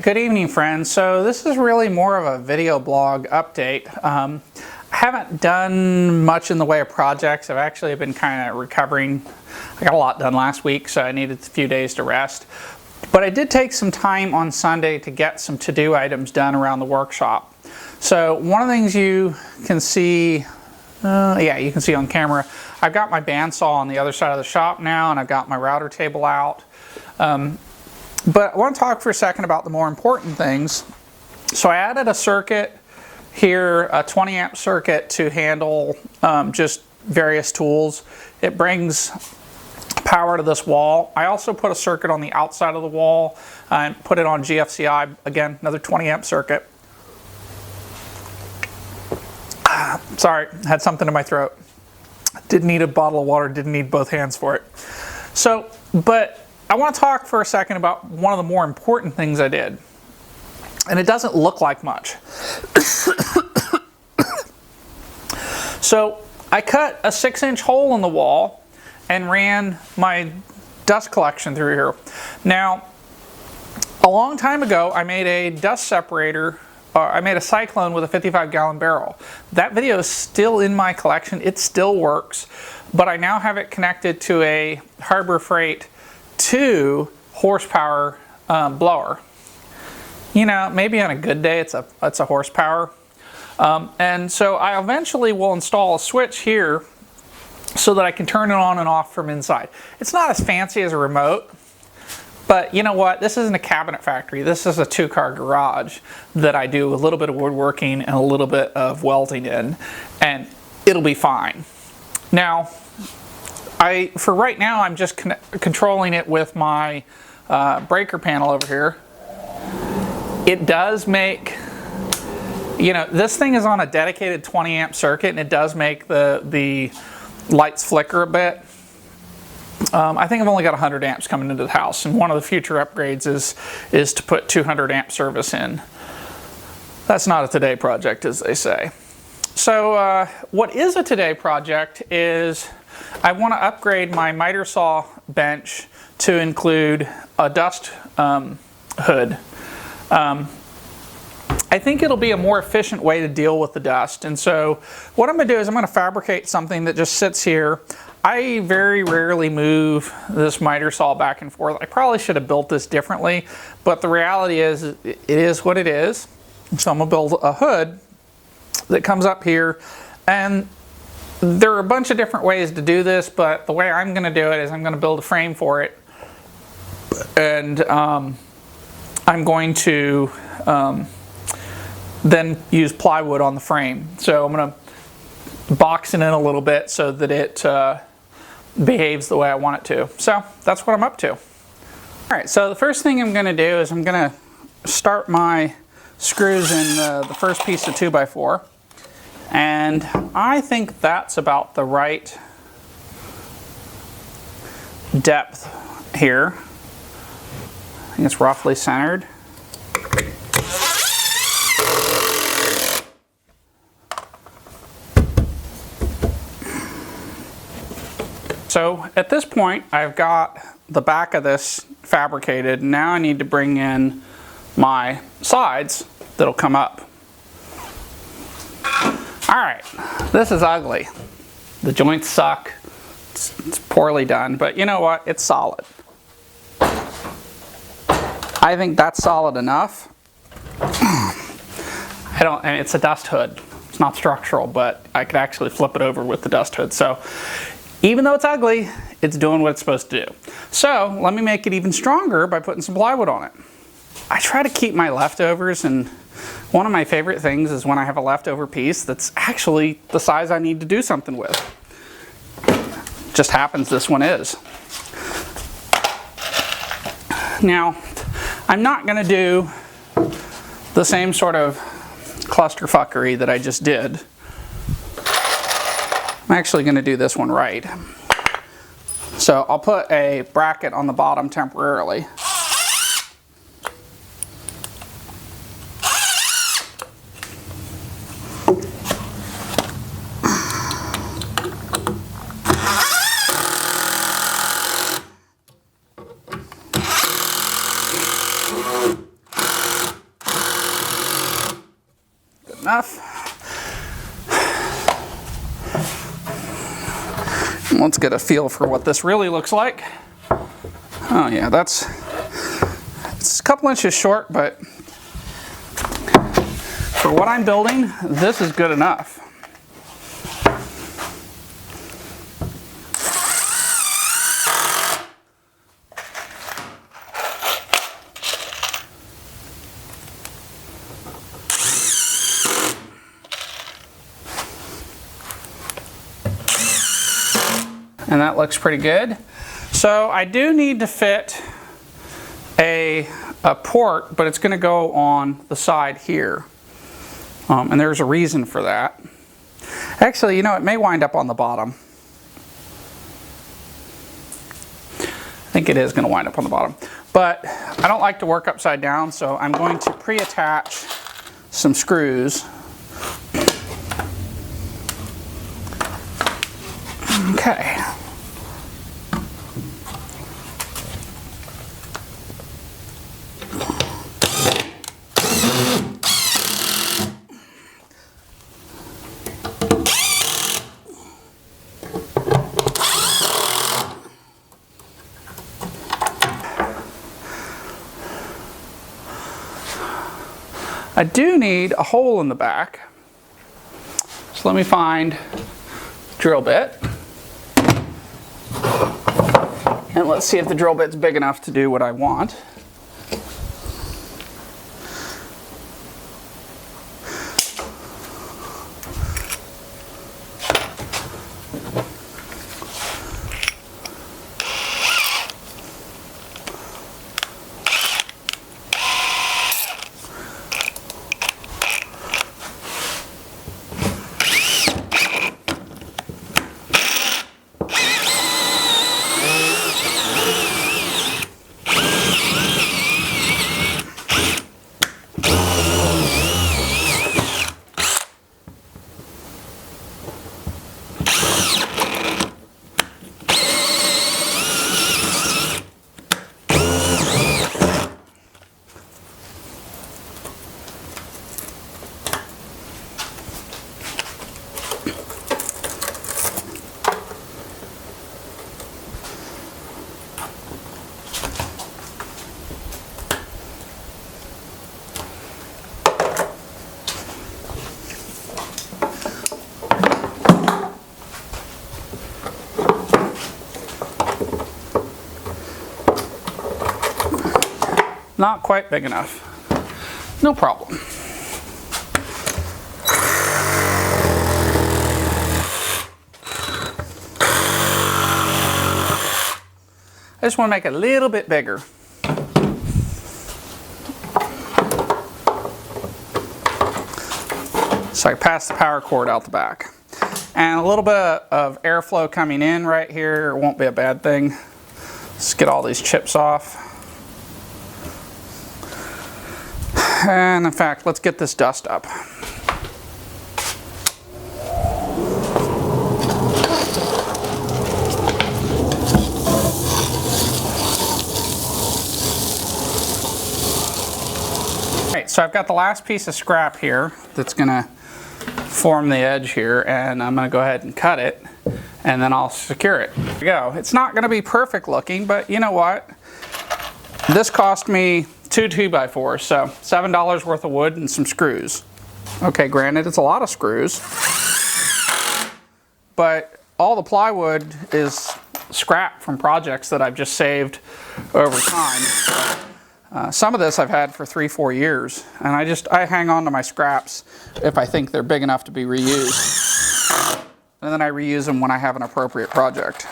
Good evening, friends. So this is really more of a video blog update. I haven't done much in the way of projects. I've actually been kind of recovering. I got a lot done last week, so I needed a few days to rest. But I did take some time on Sunday to get some to-do items done around the workshop. So one of the things you can see, you can see on camera, I've got my bandsaw on the other side of the shop now, and I've got my router table out. But I want to talk for a second about the more important things. So I added a circuit here, a 20 amp circuit to handle just various tools. It brings power to this wall. I also put a circuit on the outside of the wall and put it on GFCI, again, another 20 amp circuit. Sorry, had something in my throat. Didn't need a bottle of water, didn't need both hands for it. But I want to talk for a second about one of the more important things I did. And it doesn't look like much. So I cut a 6-inch hole in the wall and ran my dust collection through here. Now, a long time ago, I made a dust separator. I made a cyclone with a 55-gallon barrel. That video is still in my collection. It still works. But I now have it connected to a Harbor Freight 2 horsepower blower. You know, maybe on a good day it's a horsepower. And so I eventually will install a switch here so that I can turn it on and off from inside. It's not as fancy as a remote, but you know what? This isn't a cabinet factory. This is a 2-car garage that I do a little bit of woodworking and a little bit of welding in, and it'll be fine. Now, for right now, I'm just controlling it with my breaker panel over here. It does make, you know, this thing is on a dedicated 20 amp circuit, and it does make the lights flicker a bit. I think I've only got 100 amps coming into the house, and one of the future upgrades is to put 200 amp service in. That's not a today project, as they say. So what is a today project is I want to upgrade my miter saw bench to include a dust hood. I think it'll be a more efficient way to deal with the dust. And so what I'm going to do is I'm going to fabricate something that just sits here. I very rarely move this miter saw back and forth. I probably should have built this differently, but the reality is it is what it is. So I'm going to build a hood that comes up here, and there are a bunch of different ways to do this, but the way I'm going to do it is I'm going to build a frame for it, and I'm going to then use plywood on the frame. So I'm going to box it in a little bit so that it behaves the way I want it to. So that's what I'm up to. All right, so the first thing I'm going to do is I'm going to start my screws in the first piece of 2x4. And I think that's about the right depth here. I think it's roughly centered. So at this point, I've got the back of this fabricated. Now I need to bring in my sides that'll come up. All right, this is ugly. The joints suck. It's poorly done, but you know what? It's solid. I think that's solid enough. And it's a dust hood. It's not structural, but I could actually flip it over with the dust hood. So even though it's ugly, it's doing what it's supposed to do. So let me make it even stronger by putting some plywood on it. I try to keep my leftovers, and one of my favorite things is when I have a leftover piece that's actually the size I need to do something with. Just happens this one is. Now, I'm not going to do the same sort of clusterfuckery that I just did. I'm actually going to do this one right. So I'll put a bracket on the bottom temporarily. enough. Let's get a feel for what this really looks like. Oh yeah, it's a couple inches short, but for what I'm building, this is good enough. And that looks pretty good. So I do need to fit a port, but it's going to go on the side here. And there's a reason for that. Actually, you know, it may wind up on the bottom. I think it is going to wind up on the bottom. But I don't like to work upside down, so I'm going to pre-attach some screws. Okay. I do need a hole in the back, so let me find a drill bit, and let's see if the drill bit's big enough to do what I want. Not quite big enough. No problem. I just want to make it a little bit bigger. So I pass the power cord out the back. And a little bit of airflow coming in right here won't be a bad thing. Let's get all these chips off. And in fact, let's get this dust up. Alright, so I've got the last piece of scrap here that's going to form the edge here, and I'm going to go ahead and cut it, and then I'll secure it. There we go. It's not going to be perfect looking, but you know what? This cost me 2 2x4s, so $7 worth of wood and some screws. Okay, granted, it's a lot of screws, but all the plywood is scrap from projects that I've just saved over time. Some of this I've had for 3-4 years, and I hang on to my scraps if I think they're big enough to be reused. And then I reuse them when I have an appropriate project.